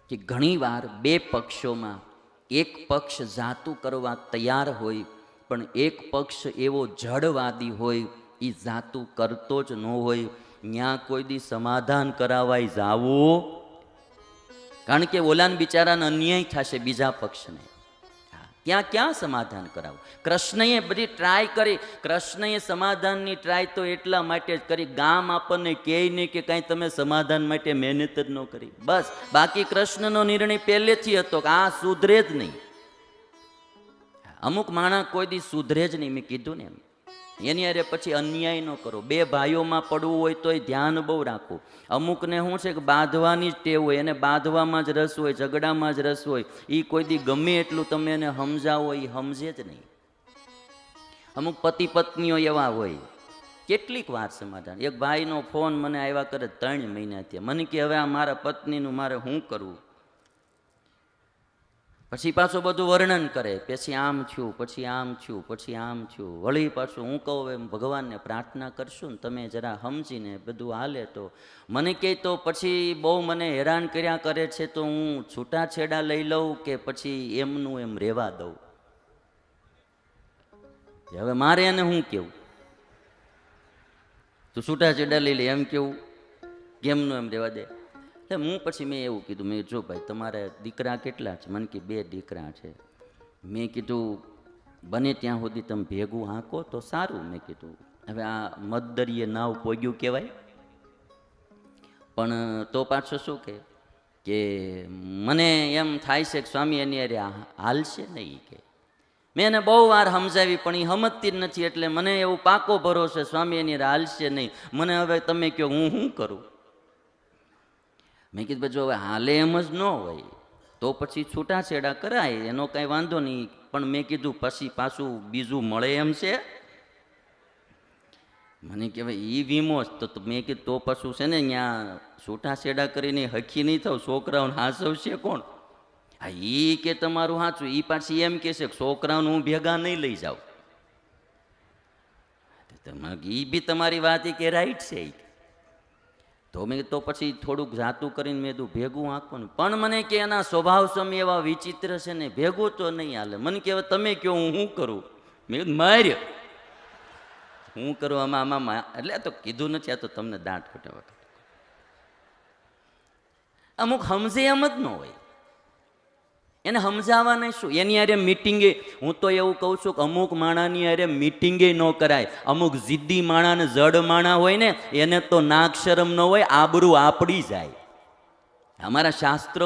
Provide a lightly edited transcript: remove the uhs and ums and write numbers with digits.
કે ઘણીવાર બે પક્ષોમાં એક પક્ષ જાતું કરવા તૈયાર હોય, પણ એક પક્ષ એવો જડવાદી હોય, એ જાતું કરતો જ ન હોય. ત્યાં કોઈ દી સમાધાન કરાવાય જાવું, કારણ કે ઓલાન બિચારાને અન્યાય થશે બીજા પક્ષને. ત્યાં ક્યાં સમાધાન કરાવું? કૃષ્ણએ બધી ટ્રાય કરી. કૃષ્ણએ સમાધાનની ટ્રાય તો એટલા માટે જ કરી, ગામ આપણને કહે નહીં કે કાંઈ તમે સમાધાન માટે મહેનત જ ન કરી, બસ. બાકી કૃષ્ણનો નિર્ણય પહેલેથી હતો કે આ સુધરે જ નહીં. અમુક માણસ કોઈ દી સુધરે જ નહીં, મેં કીધું ને એમ. એની અરે પછી અન્યાય ન કરો. બે ભાઈઓમાં પડવું હોય તો એ ધ્યાન બહુ રાખવું. અમુકને શું છે કે બાંધવાની જ ટેવ હોય, એને બાંધવામાં જ રસ હોય, ઝઘડામાં જ રસ હોય. એ કોઈ દી ગમે એટલું તમે એને સમજાવો એ સમજે જ નહીં. અમુક પતિ પત્નીઓ એવા હોય, કેટલીક વાર સમાધાન. એક ભાઈનો ફોન મને આવ્યા કરે 3 મહિના થયા. મને કે હવે આ મારા પત્નીનું મારે શું કરવું? પછી પાછું બધું વર્ણન કરે. પછી આમ થયું, પછી આમ થયું, પછી આમ થયું. વળી પાછું હું કહું એમ ભગવાનને પ્રાર્થના કરશું ને તમે જરા સમજીને બધું હાલે તો. મને કહે તો પછી બહુ મને હેરાન કર્યા કરે છે તો હું છૂટાછેડા લઈ લઉં કે પછી એમનું એમ રહેવા દઉં? હવે મારે એને શું કેવું? તું છૂટાછેડા લઈ લે એમ કેવું? કેમનું એમ રહેવા દે? હું પછી મેં એવું કીધું, મેં જો ભાઈ તમારે દીકરા કેટલા છે? મને કે 2 દીકરા છે. મેં કીધું બને ત્યાં સુધી તમે ભેગું હાંકો તો સારું. મેં કીધું હવે આ મતદરીએ નાવ પોગ્યું કહેવાય. પણ તો પાછો શું કે મને એમ થાય છે કે સ્વામી એની અરે હાલશે નહીં કે. મેં એને બહુ વાર સમજાવી પણ એ સમજતી જ નથી. એટલે મને એવું પાકો ભરોસો સ્વામી એની હાલશે નહીં. મને હવે તમે કહો હું શું કરું? મેં કીધું જો હવે હાલે એમ જ ન હોય તો પછી છૂટાછેડા કરાય, એનો કાંઈ વાંધો નહીં. પણ મેં કીધું પછી પાછું બીજું મળે એમ છે? મને કે ભાઈ એ વીમો જ તો. મેં કીધું તો પાછું છે ને ત્યાં છૂટાછેડા કરીને હખી નહીં થાવ, છોકરાઓને હાંસવશે કોણ? હા એ કે તમારું સાચું. એ પાછી એમ કહેશે કે છોકરાઓને હું ભેગા નહીં લઈ જાઉં. એ બી તમારી વાત કે રાઈટ છે. તો મેં તો પછી થોડુંક જાતું કરીને મેં કીધું ભેગું આંખવાનું. પણ મને કે એના સ્વભાવ સમય એવા વિચિત્ર છે ને, ભેગું તો નહીં હાલે. મને કે હવે તમે કહો હું શું કરું? મેં કીધું માર્યો હું કરું આમાં. એટલે તો કીધું નથી, આ તો તમને દાંત ફટાવા. અમુક સમજે એમ જ ન હોય, એને સમજાવવાને શું? એની હારે મીટિંગે, હું તો એવું કહું છું કે અમુક માણાની હારે મીટિંગે ન કરાય. અમુક જિદ્દી માણાને જડ માણા હોય ને એને તો નાક શરમ ન હોય, આબરૂ આપડી જાય. અમારા શાસ્ત્રો